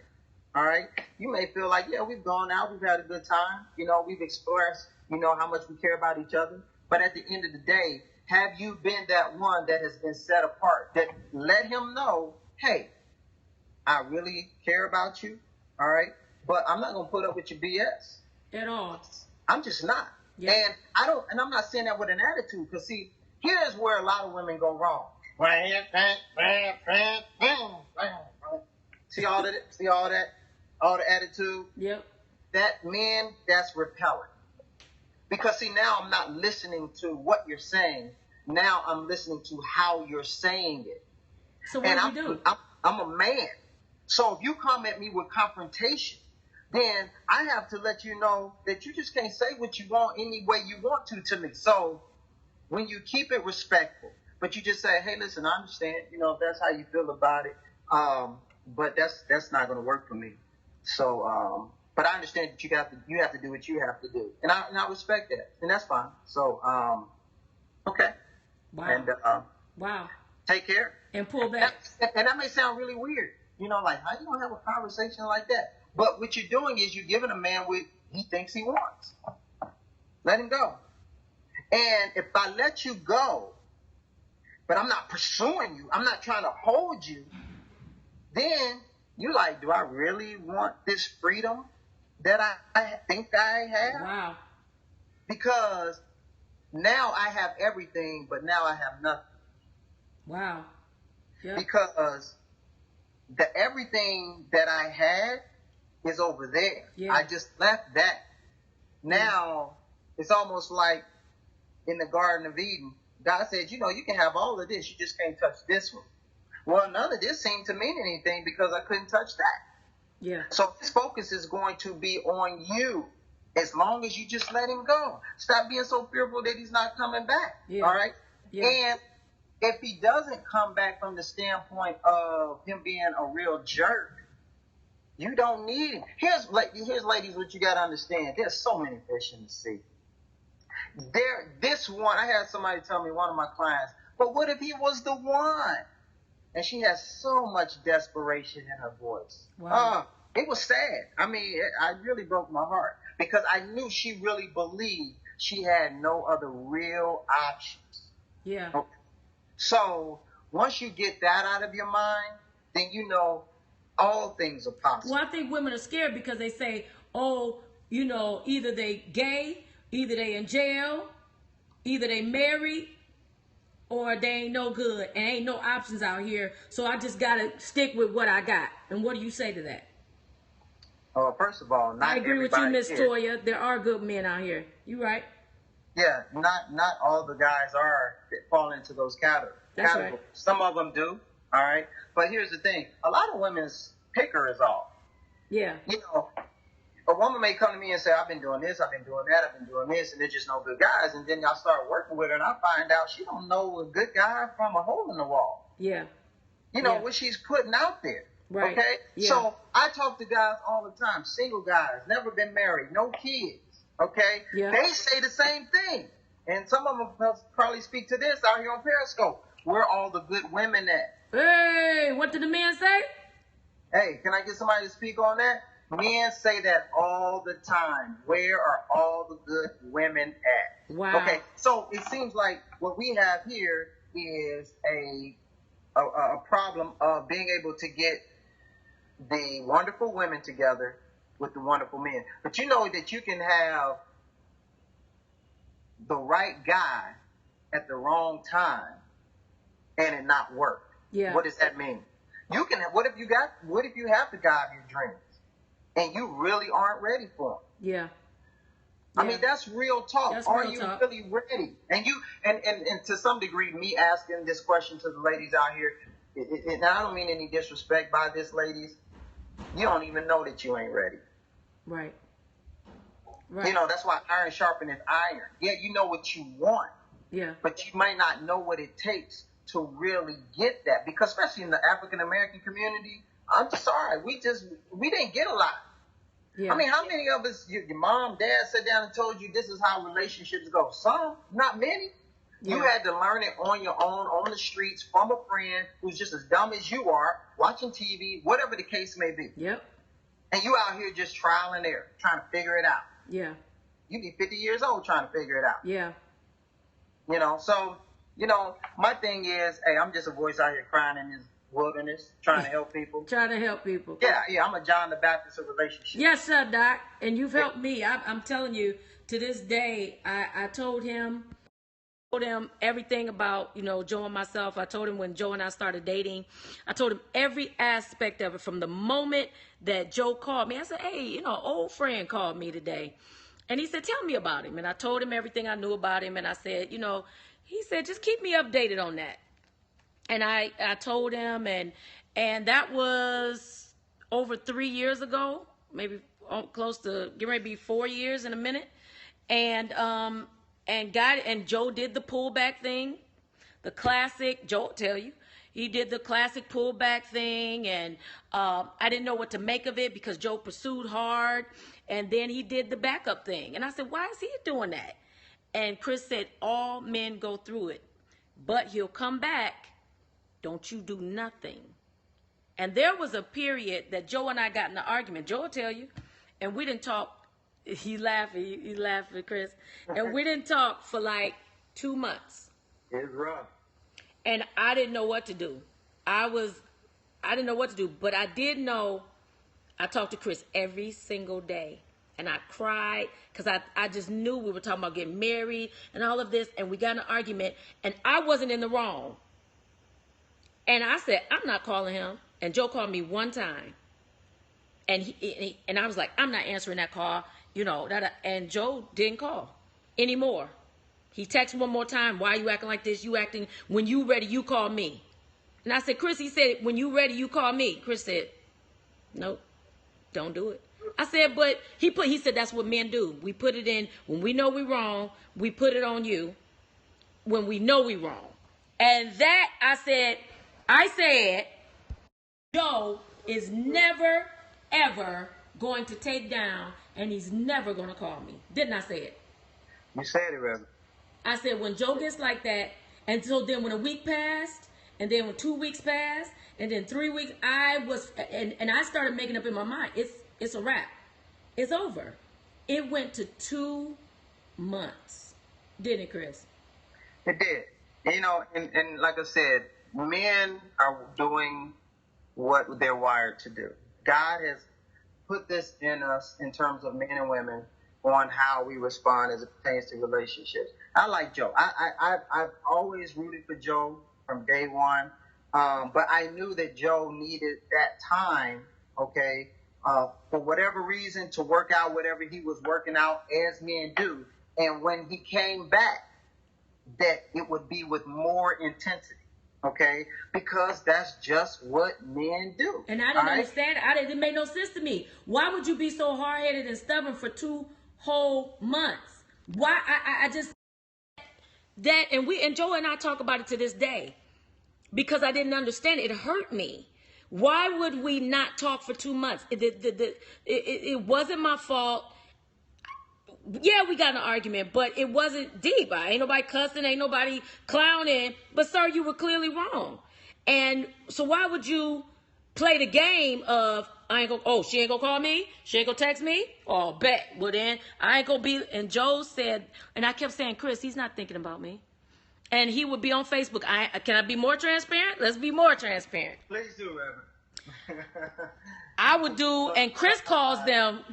Speaker 2: All right? You may feel like, yeah, we've gone out, we've had a good time. We've expressed, how much we care about each other. But at the end of the day, have you been that one that has been set apart? That let him know, hey, I really care about you, all right? But I'm not going to put up with your BS.
Speaker 1: At all.
Speaker 2: I'm just not. Yeah. And I'm not saying that with an attitude, because see, here's where a lot of women go wrong. See all the attitude?
Speaker 1: Yep.
Speaker 2: That man, that's repellent. Because see, now I'm not listening to what you're saying. Now I'm listening to how you're saying it.
Speaker 1: So what
Speaker 2: And
Speaker 1: do you do?
Speaker 2: I'm a man. So if you come at me with confrontation, then I have to let you know that you just can't say what you want any way you want to me. So when you keep it respectful, but you just say, hey, listen, I understand, if that's how you feel about it. But that's not going to work for me. So, but I understand that you have to do what you have to do. And I respect that. And that's fine. So, okay.
Speaker 1: Wow.
Speaker 2: And,
Speaker 1: wow.
Speaker 2: take care.
Speaker 1: And pull back.
Speaker 2: And that may sound really weird. Like, how you going to have a conversation like that? But what you're doing is you're giving a man what he thinks he wants. Let him go. And if I let you go, but I'm not pursuing you, I'm not trying to hold you, then you're like, do I really want this freedom that I think I have?
Speaker 1: Wow.
Speaker 2: Because now I have everything, but now I have nothing.
Speaker 1: Wow. Yep.
Speaker 2: Because the everything that I had is over there.
Speaker 1: Yeah.
Speaker 2: I just left that. Now it's almost like in the Garden of Eden, God said, you can have all of this. You just can't touch this one. Well, none of this seemed to mean anything because I couldn't touch that.
Speaker 1: Yeah.
Speaker 2: So his focus is going to be on you as long as you just let him go. Stop being so fearful that he's not coming back.
Speaker 1: Yeah.
Speaker 2: All right?
Speaker 1: Yeah.
Speaker 2: And if he doesn't come back from the standpoint of him being a real jerk, you don't need him. Here's ladies, what you got to understand. There's so many fish in the sea. I had somebody tell me, one of my clients, but what if he was the one? And she has so much desperation in her voice.
Speaker 1: Wow.
Speaker 2: It was sad. I mean, I really broke my heart because I knew she really believed she had no other real options.
Speaker 1: Yeah.
Speaker 2: Okay. So once you get that out of your mind, then all things are possible.
Speaker 1: Well, I think women are scared because they say, oh, either they gay, either they in jail, either they married, or they ain't no good and ain't no options out here. So I just got to stick with what I got. And what do you say to that?
Speaker 2: First of all, not
Speaker 1: I agree with you, Miss
Speaker 2: here.
Speaker 1: Toya. There are good men out here. You right.
Speaker 2: Yeah, not all the guys fall into those categories.
Speaker 1: That's right.
Speaker 2: Some of them do, all right? But here's the thing. A lot of women's picker is off.
Speaker 1: Yeah.
Speaker 2: A woman may come to me and say, I've been doing this, I've been doing that, I've been doing this, and they're just no good guys. And then I start working with her, and I find out she don't know a good guy from a hole in the wall.
Speaker 1: Yeah.
Speaker 2: What she's putting out there.
Speaker 1: Right.
Speaker 2: Okay?
Speaker 1: Yeah.
Speaker 2: So I talk to guys all the time, single guys, never been married, no kids. Okay?
Speaker 1: Yeah.
Speaker 2: They say the same thing. And some of them probably speak to this out here on Periscope. Where are all the good women at?
Speaker 1: Hey, what did the men say?
Speaker 2: Hey, can I get somebody to speak on that? Men say that all the time. Where are all the good women at?
Speaker 1: Wow.
Speaker 2: Okay, so it seems like what we have here is a problem of being able to get the wonderful women together with the wonderful men. But you know that you can have the right guy at the wrong time and it not work.
Speaker 1: Yeah.
Speaker 2: What does that mean? What if you have the guy of your dreams and you really aren't ready for him?
Speaker 1: Yeah.
Speaker 2: I mean, that's real talk. Are you really ready? And and to some degree, me asking this question to the ladies out here, and I don't mean any disrespect by this, ladies. You don't even know that you ain't ready.
Speaker 1: Right. Right.
Speaker 2: That's why iron sharpeneth iron. Yeah, you know what you want.
Speaker 1: Yeah.
Speaker 2: But you might not know what it takes to really get that. Because especially in the African American community, I'm sorry, we didn't get a lot.
Speaker 1: Yeah.
Speaker 2: I mean, how many of us, your mom, dad sat down and told you this is how relationships go? Some, not many. Yeah. You had to learn it on your own, on the streets, from a friend who's just as dumb as you are, watching TV, whatever the case may be.
Speaker 1: Yep.
Speaker 2: And you out here just trial and error, trying to figure it out.
Speaker 1: Yeah.
Speaker 2: You be 50 years old trying to figure it out.
Speaker 1: Yeah.
Speaker 2: So, my thing is, hey, I'm just a voice out here crying in this wilderness, trying to help people.
Speaker 1: Trying to help people.
Speaker 2: Yeah, I'm a John the Baptist of relationships.
Speaker 1: Yes, sir, Doc. And you've helped me. I'm telling you, to this day, I told him everything about, Joe and myself. I told him when Joe and I started dating. I told him every aspect of it from the moment that Joe called me. I said, hey, old friend called me today. And he said, tell me about him. And I told him everything I knew about him. And I said, he said, just keep me updated on that. And I told him, and that was over 3 years ago, maybe close to getting ready to be 4 years in a minute. And Joe did the pullback thing, the classic. Joe will tell you, he did the classic pullback thing, and I didn't know what to make of it because Joe pursued hard, and then he did the backup thing, and I said, why is he doing that? And Chris said, all men go through it, but he'll come back. Don't you do nothing. And there was a period that Joe and I got in an argument. Joe will tell you, and we didn't talk. He laughed at Chris, and we didn't talk for like 2 months.
Speaker 2: It's rough.
Speaker 1: And I didn't know what to do. I didn't know what to do, but I did know I talked to Chris every single day. And I cried because I just knew we were talking about getting married and all of this. And we got in an argument, and I wasn't in the wrong. And I said, I'm not calling him. And Joe called me one time. And and I was like, I'm not answering that call. And Joe didn't call anymore. He texted one more time. Why are you acting like this? You acting, when you ready, you call me. And I said, Chris, he said, when you ready, you call me. Chris said, nope, don't do it. I said, but he said, that's what men do. We put it in, when we know we're wrong, we put it on you when we know we're wrong. And that, I said, Joe is never, ever going to take down, and he's never going to call me. Didn't I say it?
Speaker 2: You said it, Reverend.
Speaker 1: I said, when Joe gets like that, and so then when a week passed, and then when 2 weeks passed, and then 3 weeks, and I started making up in my mind, it's a wrap. It's over. It went to 2 months. Didn't it, Chris?
Speaker 2: It did. And like I said, men are doing what they're wired to do. God has put this in us in terms of men and women on how we respond as it pertains to relationships. I like Joe. I've always rooted for Joe from day one. But I knew that Joe needed that time, okay, for whatever reason, to work out whatever he was working out, as men do. And when he came back, that it would be with more intensity, okay? Because that's just what men do.
Speaker 1: And I didn't understand. It didn't make no sense to me. Why would you be so hard-headed and stubborn for 2 whole months? Why? I just... That, and Joe and I talk about it to this day. Because I didn't understand it. It hurt me. Why would we not talk for 2 months? It wasn't my fault. Yeah, we got in an argument, but it wasn't deep. Ain't nobody cussing, ain't nobody clowning. But sir, you were clearly wrong. And so why would you play the game of, she ain't gonna call me? She ain't gonna text me? Oh, bet. Well then, I ain't gonna be. And Joe said, and I kept saying, Chris, he's not thinking about me. And he would be on Facebook. Can I be more transparent? Let's be more transparent.
Speaker 2: Please do, Reverend.
Speaker 1: I would do, and Chris calls them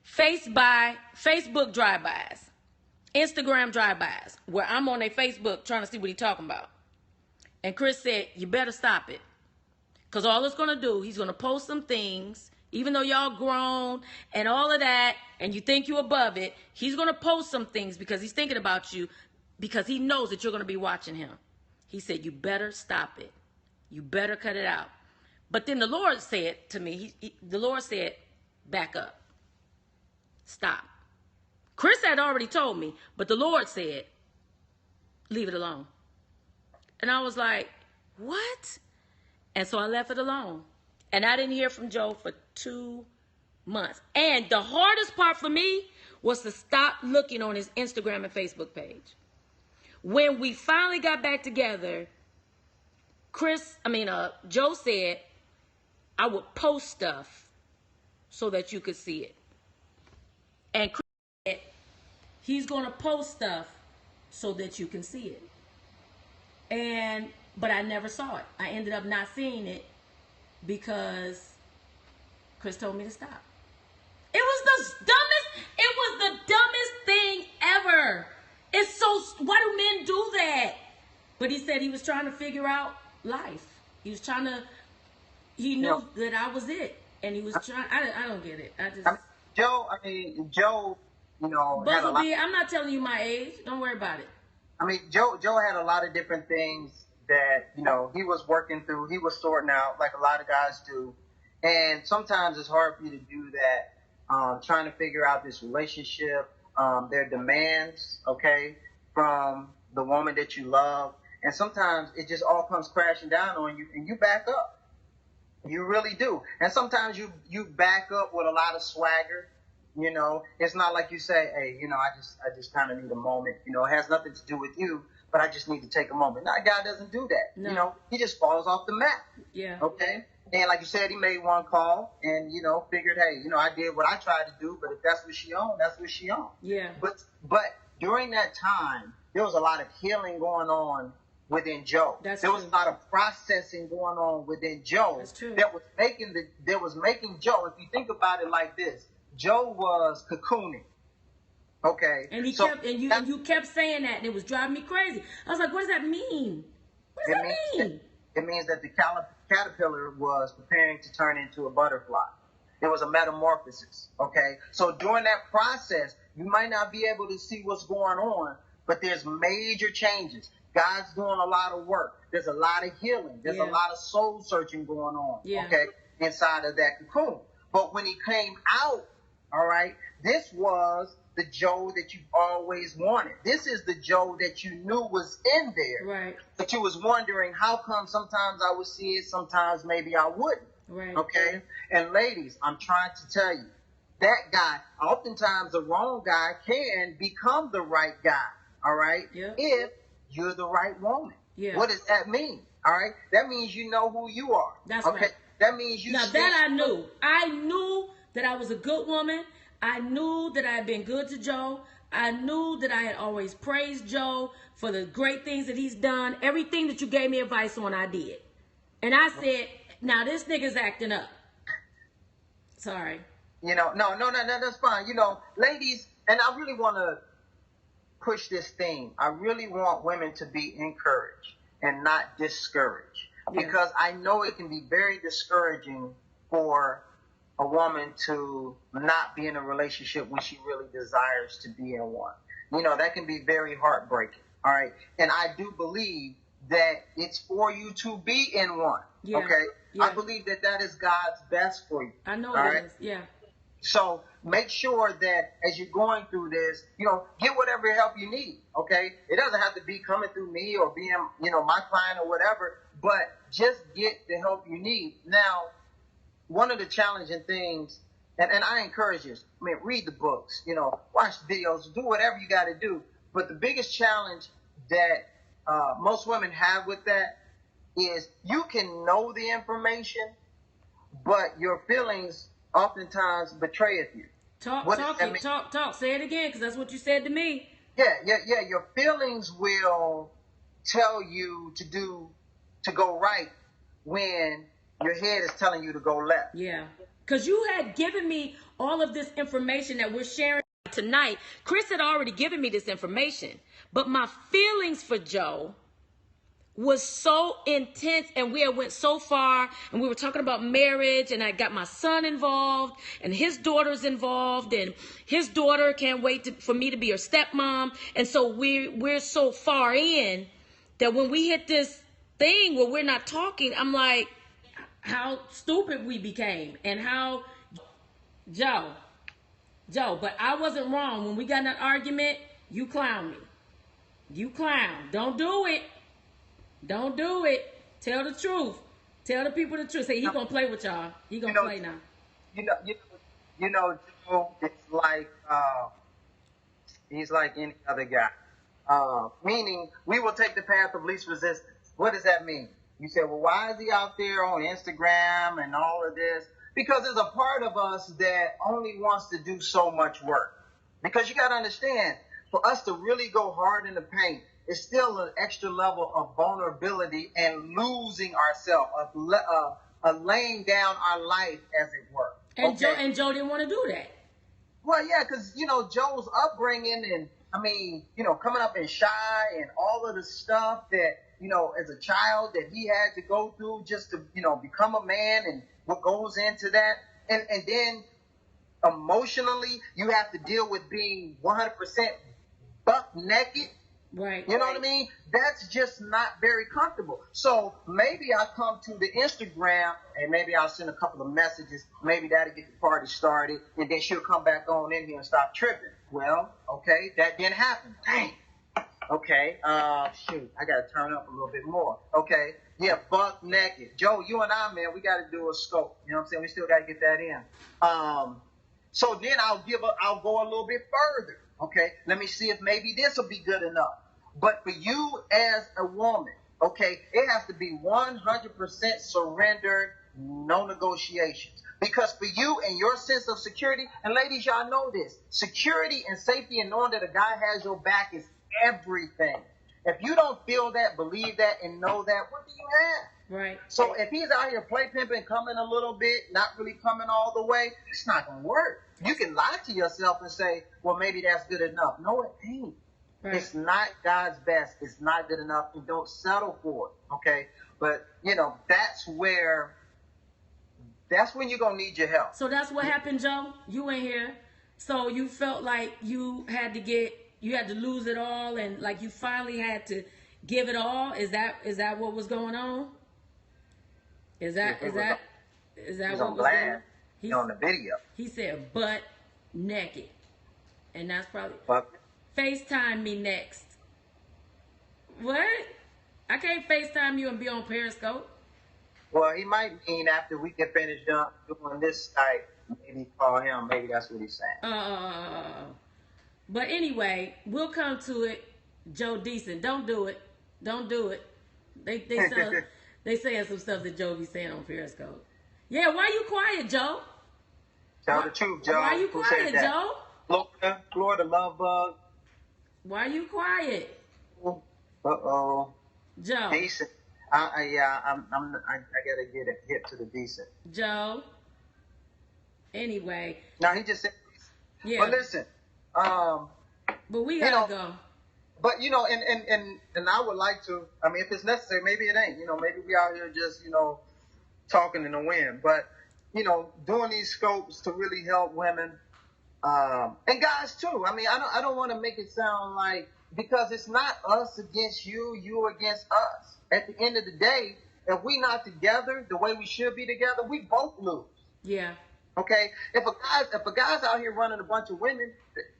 Speaker 1: Facebook drive-bys, Instagram drive-bys, where I'm on their Facebook trying to see what he's talking about. And Chris said, you better stop it. Because all it's going to do, he's going to post some things, even though y'all grown and all of that, and you think you above it, he's going to post some things because he's thinking about you, because he knows that you're going to be watching him. He said, you better stop it. You better cut it out. But then the Lord said to me, the Lord said, back up. Stop. Chris had already told me, but the Lord said, leave it alone. And I was like, what? And so I left it alone. And I didn't hear from Joe for 2 months. And the hardest part for me was to stop looking on his Instagram and Facebook page. When we finally got back together, Joe said, I would post stuff so that you could see it. And Chris said, he's going to post stuff so that you can see it. But I never saw it. I ended up not seeing it because Chris told me to stop. It was the dumbest thing ever. Why do men do that? But he said he was trying to figure out life. He knew that I was it. And he was trying, I don't get it.
Speaker 2: Joe,
Speaker 1: Buzz will be, I'm not telling you my age. Don't worry about it.
Speaker 2: Joe had a lot of different things that, he was working through, he was sorting out like a lot of guys do. And sometimes it's hard for you to do that, trying to figure out this relationship, their demands, okay, from the woman that you love. And sometimes it just all comes crashing down on you and you back up. You really do. And sometimes you back up with a lot of swagger. It's not like you say, hey, I just kind of need a moment. It has nothing to do with you, but I just need to take a moment. Now, God doesn't do that.
Speaker 1: No.
Speaker 2: He just falls off the map.
Speaker 1: Yeah.
Speaker 2: Okay. And like you said, he made one call and, figured, hey, I did what I tried to do, but if that's what she owned, that's what she owned.
Speaker 1: Yeah.
Speaker 2: But during that time, there was a lot of healing going on within Joe.
Speaker 1: That's
Speaker 2: there was
Speaker 1: true.
Speaker 2: a lot of processing going on within Joe.
Speaker 1: That's true.
Speaker 2: That was making Joe, if you think about it like this, Joe was cocooning. Okay.
Speaker 1: And you kept saying that, and it was driving me crazy. I was like, what does that mean? What does that mean?
Speaker 2: It means that the caterpillar was preparing to turn into a butterfly. It was a metamorphosis, okay? So during that process, you might not be able to see what's going on, but there's major changes. God's doing a lot of work. There's a lot of healing. There's a lot of soul searching going on, okay, inside of that cocoon. But when he came out, all right, this was the Joe that you always wanted. This is the Joe that you knew was in there.
Speaker 1: Right.
Speaker 2: But you was wondering how come sometimes I would see it, sometimes maybe I wouldn't.
Speaker 1: Right.
Speaker 2: Okay? And ladies, I'm trying to tell you, that guy, oftentimes the wrong guy can become the right guy. All right?
Speaker 1: Yeah.
Speaker 2: If you're the right woman.
Speaker 1: Yeah.
Speaker 2: What does that mean? All right? That means you know who you are.
Speaker 1: That's
Speaker 2: okay?
Speaker 1: right.
Speaker 2: That means you
Speaker 1: Now that I knew. I knew that I was a good woman. I knew that I had been good to Joe. I knew that I had always praised Joe for the great things that he's done. Everything that you gave me advice on, I did. And I said, now this nigga's acting up. Sorry.
Speaker 2: No, that's fine. Ladies, and I really want to push this theme. I really want women to be encouraged and not discouraged.
Speaker 1: Yeah.
Speaker 2: Because I know it can be very discouraging for a woman to not be in a relationship when she really desires to be in one. That can be very heartbreaking. All right. And I do believe that it's for you to be in one.
Speaker 1: Yeah.
Speaker 2: Okay.
Speaker 1: Yeah.
Speaker 2: I believe that is God's best for you.
Speaker 1: I know
Speaker 2: all
Speaker 1: it
Speaker 2: right?
Speaker 1: is. Yeah.
Speaker 2: So make sure that as you're going through this, get whatever help you need. Okay. It doesn't have to be coming through me or being, my client or whatever, but just get the help you need. Now, one of the challenging things, and I encourage you, read the books, watch videos, do whatever you got to do. But the biggest challenge that most women have with that is you can know the information, but your feelings oftentimes betrayeth you.
Speaker 1: Talk. Say it again, because that's what you said to me.
Speaker 2: Yeah. Your feelings will tell you to go right when your head is telling you to go left.
Speaker 1: Yeah. Because you had given me all of this information that we're sharing tonight. Chris had already given me this information. But my feelings for Joe was so intense, and we had went so far, and we were talking about marriage, and I got my son involved, and his daughter's involved, and his daughter can't wait for me to be her stepmom. And so we're so far in that when we hit this thing where we're not talking, I'm like, how stupid we became, and how Joe, but I wasn't wrong. When we got in that argument, you clown me. You clown. Don't do it. Don't do it. Tell the truth. Tell the people the truth. Say he gonna play with y'all. He gonna play now.
Speaker 2: Joe is like he's like any other guy. Meaning we will take the path of least resistance. What does that mean? You say, well, why is he out there on Instagram and all of this? Because there's a part of us that only wants to do so much work. Because you got to understand, for us to really go hard in the paint, it's still an extra level of vulnerability and losing ourselves, of laying down our life, as it were.
Speaker 1: And
Speaker 2: okay?
Speaker 1: Joe didn't want to do that.
Speaker 2: Well, yeah, because, Joe's upbringing and, coming up in shy and all of the stuff that, as a child that he had to go through just to, become a man, and what goes into that. And then emotionally, you have to deal with being 100% buck naked
Speaker 1: Right.
Speaker 2: You know what I mean? That's just not very comfortable. So maybe I come to the Instagram and maybe I'll send a couple of messages. Maybe that'll get the party started, and then she'll come back on in here and stop tripping. Well, okay, that didn't happen. Dang. Okay, shoot, I gotta turn up a little bit more. Okay, yeah, buck naked. Joe, you and I, man, we gotta do a scope. You know what I'm saying? We still gotta get that in. So then I'll go a little bit further. Okay, let me see if maybe this will be good enough. But for you as a woman, okay, it has to be 100% surrendered, no negotiations. Because for you and your sense of security, and ladies, y'all know this, security and safety and knowing that a guy has your back is everything. If you don't feel that, believe that, and know that, what do you have?
Speaker 1: Right.
Speaker 2: So if he's out here play pimping, coming a little bit, not really coming all the way, it's not going to work. You can lie to yourself and say, well, maybe that's good enough. No, it ain't. Right. It's not God's best. It's not good enough, and don't settle for it, okay? But, you know, that's when you're going to need your help.
Speaker 1: So that's what happened, Joe? You in here. So you felt like you had to lose it all, and like you finally had to give it all? Is that what was going on? Is that what was going on?
Speaker 2: He's on the video.
Speaker 1: He said butt naked. And that's probably FaceTime me next. What? I can't FaceTime you and be on Periscope.
Speaker 2: Well, he might mean after we get finished doing this Skype, maybe call him. Maybe that's what he's saying.
Speaker 1: But anyway, we'll come to it. Joe Decent, don't do it. Don't do it. They saying some stuff that Joe be saying on Periscope. Yeah, why you quiet, Joe?
Speaker 2: Tell the truth, Joe.
Speaker 1: Why you quiet, Joe?
Speaker 2: Florida love bug.
Speaker 1: Why you quiet?
Speaker 2: Uh-oh.
Speaker 1: Joe.
Speaker 2: Decent. I gotta get it hip to the decent.
Speaker 1: Joe. Anyway.
Speaker 2: Now he just said. Yeah. But listen.
Speaker 1: But we gotta go.
Speaker 2: But you know, and I would like to. I mean, if it's necessary, maybe it ain't. You know, maybe we out here just talking in the wind. But doing these scopes to really help women and guys too. I mean, I don't want to make it sound like, because it's not us against you, you against us. At the end of the day, if we not together the way we should be together, we both lose.
Speaker 1: Yeah.
Speaker 2: Okay. If a guy's out here running a bunch of women,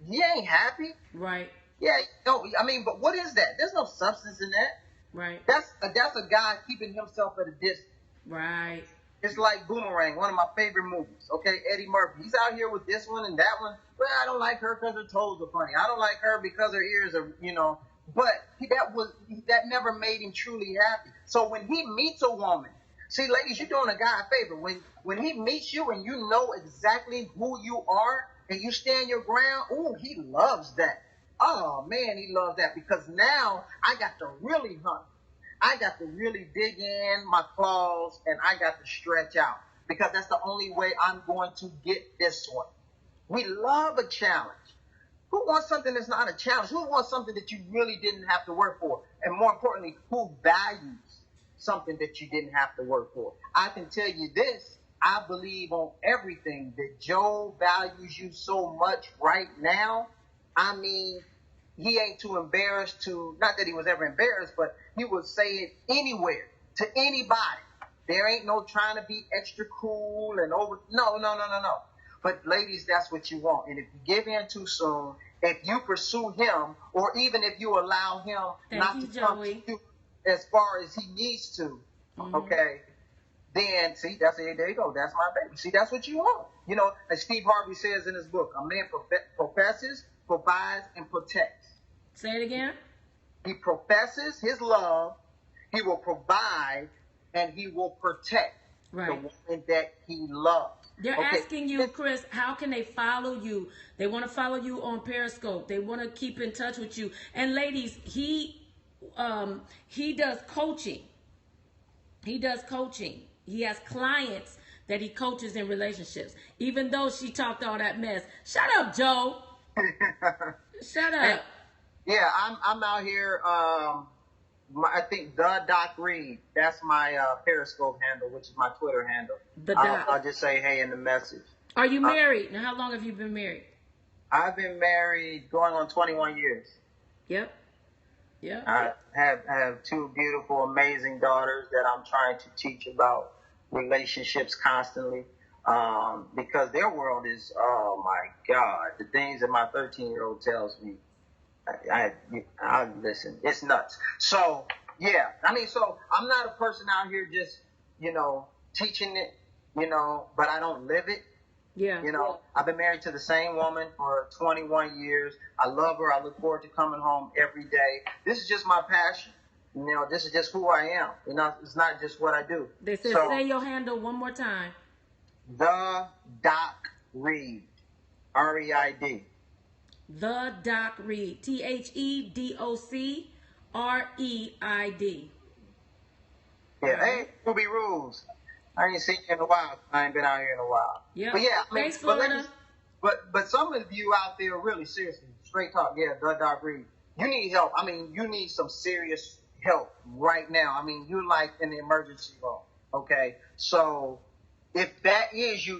Speaker 2: he ain't happy.
Speaker 1: Right.
Speaker 2: Yeah. No. I mean, but what is that? There's no substance in that.
Speaker 1: Right.
Speaker 2: That's a guy keeping himself at a distance.
Speaker 1: Right.
Speaker 2: It's like Boomerang, one of my favorite movies. Okay, Eddie Murphy. He's out here with this one and that one. Well, I don't like her because her toes are funny. I don't like her because her ears are, But that never made him truly happy. So when he meets a woman, see, ladies, you're doing a guy a favor. When he meets you and you know exactly who you are and you stand your ground, ooh, he loves that. Oh man, he loves that, because now I got to really hunt. I got to really dig in my claws, and I got to stretch out, because that's the only way I'm going to get this one. We love a challenge. Who wants something that's not a challenge? Who wants something that you really didn't have to work for? And more importantly, who values something that you didn't have to work for? I can tell you this. I believe on everything that Joe values you so much right now. I mean, he ain't too embarrassed to, not that he was ever embarrassed, but he would say it anywhere to anybody. There ain't no trying to be extra cool and over. No. But ladies, that's what you want. And if you give in too soon, if you pursue him, or even if you allow him not to come to you as far as he needs to, okay, then see, there you go. That's my baby. See, that's what you want. As Steve Harvey says in his book, a man professes, provides, and protects.
Speaker 1: Say it again.
Speaker 2: He professes his love, he will provide, and he will protect the woman that he loves.
Speaker 1: They're asking you, Chris, how can they follow you? They want to follow you on Periscope. They want to keep in touch with you. And ladies, he does coaching. He does coaching. He has clients that he coaches in relationships. Even though she talked all that mess. Shut up, Joe. Shut up.
Speaker 2: Yeah, I'm out here. I think the Doc Reid. That's my Periscope handle, which is my Twitter handle. I'll just say hey in the message.
Speaker 1: Are you married? Now, how long have you been married?
Speaker 2: I've been married going on 21 years.
Speaker 1: Yep. Yeah.
Speaker 2: I have two beautiful, amazing daughters that I'm trying to teach about relationships constantly. Because their world is, oh my God, the things that my 13-year-old tells me, I listen. It's nuts. So yeah, I mean, so I'm not a person out here just, teaching it, but I don't live it.
Speaker 1: Yeah.
Speaker 2: I've been married to the same woman for 21 years. I love her. I look forward to coming home every day. This is just my passion. This is just who I am. It's not just what I do.
Speaker 1: They said, say your handle one more time.
Speaker 2: The Doc Reid, R-E-I-D.
Speaker 1: The Doc Reid, THEDOCREID.
Speaker 2: Yeah, hey, Ruby Rules. I ain't seen you in a while. I ain't been out here in a while.
Speaker 1: Yeah.
Speaker 2: But yeah,
Speaker 1: Thanks, Florida.
Speaker 2: But some of you out there, really seriously, straight talk, yeah, the Doc Reid. You need help. I mean, you need some serious help right now. I mean, you're like in the emergency room. Okay, so if that is you,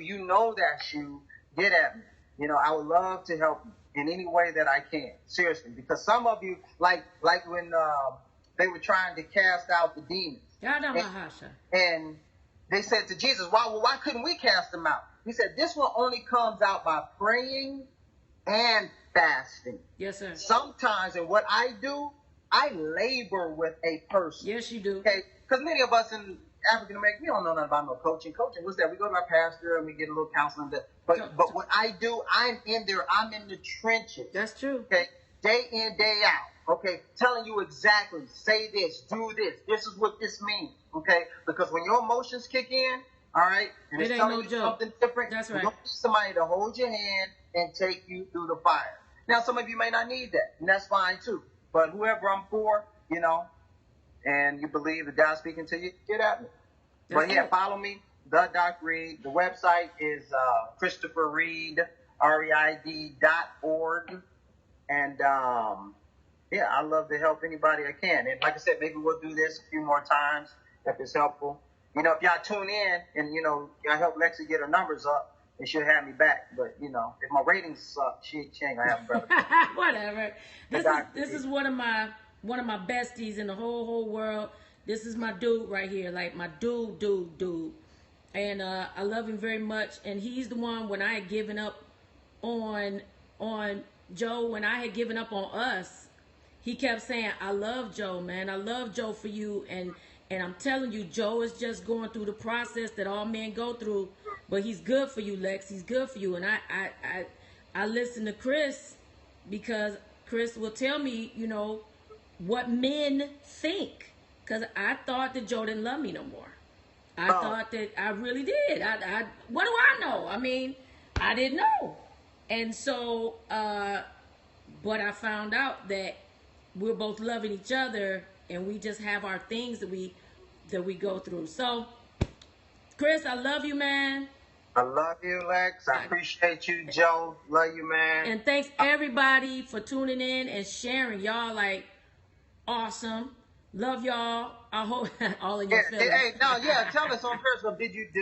Speaker 2: that's you. Get at me. I would love to help you in any way that I can. Seriously, because some of you, like when they were trying to cast out the demons, and they said to Jesus, why couldn't we cast them out? He said, this one only comes out by praying and fasting.
Speaker 1: Yes, sir.
Speaker 2: Sometimes, and what I do, I labor with a person.
Speaker 1: Yes, you do.
Speaker 2: Okay, because many of us in African American, we don't know nothing about no coaching. Coaching, what's that? We go to our pastor and we get a little counseling. But what I do, I'm in there. I'm in the trenches.
Speaker 1: That's true.
Speaker 2: Okay, day in, day out. Okay, telling you exactly, say this, do this. This is what this means. Okay, because when your emotions kick in, all right, and it's telling you something different,
Speaker 1: that's right.
Speaker 2: You don't need somebody to hold your hand and take you through the fire. Now, some of you may not need that, and that's fine too. But whoever I'm for, and you believe that God's speaking to you, get at me. But yeah, follow me, the Doc Reid. The website is Christopher Reid, REID.org. And yeah, I love to help anybody I can. And like I said, maybe we'll do this a few more times if it's helpful. If y'all tune in and, I help Lexi get her numbers up, and she'll have me back. But, if my ratings suck, she ain't gonna have me, brother.
Speaker 1: Whatever. This is one of my besties in the whole world. This is my dude right here, like my dude. And I love him very much. And he's the one, when I had given up on Joe, when I had given up on us, he kept saying, I love Joe, man. I love Joe for you. And I'm telling you, Joe is just going through the process that all men go through. But he's good for you, Lex. He's good for you. And I listen to Chris, because Chris will tell me, what men think. Because I thought that Joe didn't love me no more. I thought that I really did. What do I know? I mean, I didn't know. And so, but I found out that we're both loving each other, and we just have our things that we go through. So, Chris, I love you, man.
Speaker 2: I love you, Lex. I appreciate you, Joe. Love you, man.
Speaker 1: And thanks everybody for tuning in and sharing. Y'all awesome. Love y'all. I hope all of your feelings.
Speaker 2: Hey, tell us on personal.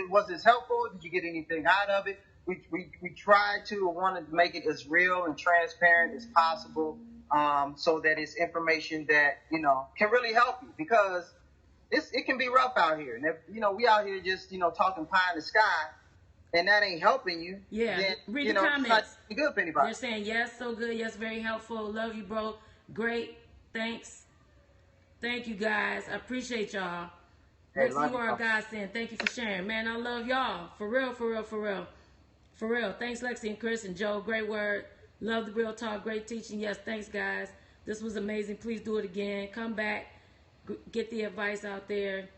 Speaker 2: Was this helpful? Did you get anything out of it? We tried to wanted to make it as real and transparent as possible, so that it's information that can really help you, because it can be rough out here. And if we out here just talking pie in the sky, and that ain't helping you, then
Speaker 1: read the comments.
Speaker 2: It's not good for anybody.
Speaker 1: They're saying yes, so good, yes, very helpful. Love you, bro. Great, thanks. Thank you, guys. I appreciate y'all.
Speaker 2: Hey,
Speaker 1: Lexi, you are a godsend. Thank you for sharing. Man, I love y'all. For real. Thanks, Lexi and Chris and Joe. Great word. Love the real talk. Great teaching. Yes, thanks, guys. This was amazing. Please do it again. Come back. Get the advice out there.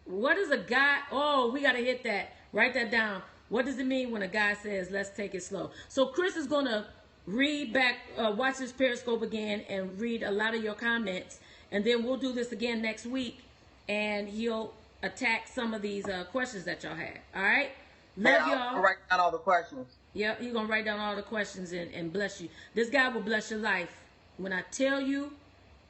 Speaker 1: What is a guy? Oh, we got to hit that. Write that down. What does it mean when a guy says, let's take it slow? So Chris is going to read back, watch this Periscope again and read a lot of your comments. And then we'll do this again next week, and he'll attack some of these questions that y'all had. All right? Love y'all.
Speaker 2: I'll write down all the questions.
Speaker 1: Yep, he's going to write down all the questions and bless you. This guy will bless your life. When I tell you,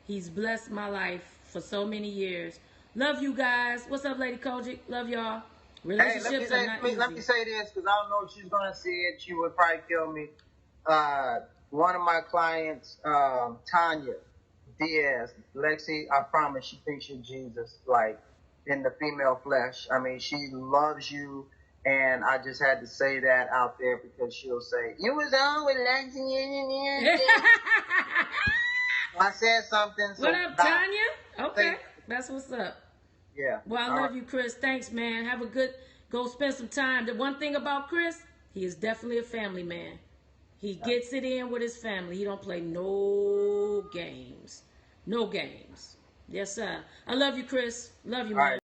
Speaker 1: he's blessed my life for so many years. Love you guys. What's up, Lady Kojic? Love y'all. Relationships are not easy.
Speaker 2: Let me say this, because I don't know if she's going to see it. She would probably kill me. One of my clients, Tanya, Diaz, Lexi, I promise she thinks you're Jesus, like in the female flesh. I mean, she loves you, and I just had to say that out there because she'll say, "You was on with Lexi." I said something. So
Speaker 1: what up, Tanya? Okay, that's what's up.
Speaker 2: Yeah.
Speaker 1: Well, I love you, Chris. Thanks, man. Have a good. Go spend some time. The one thing about Chris, he is definitely a family man. He gets it in with his family. He don't play no games. No games. Yes, sir. I love you, Chris. Love you, man.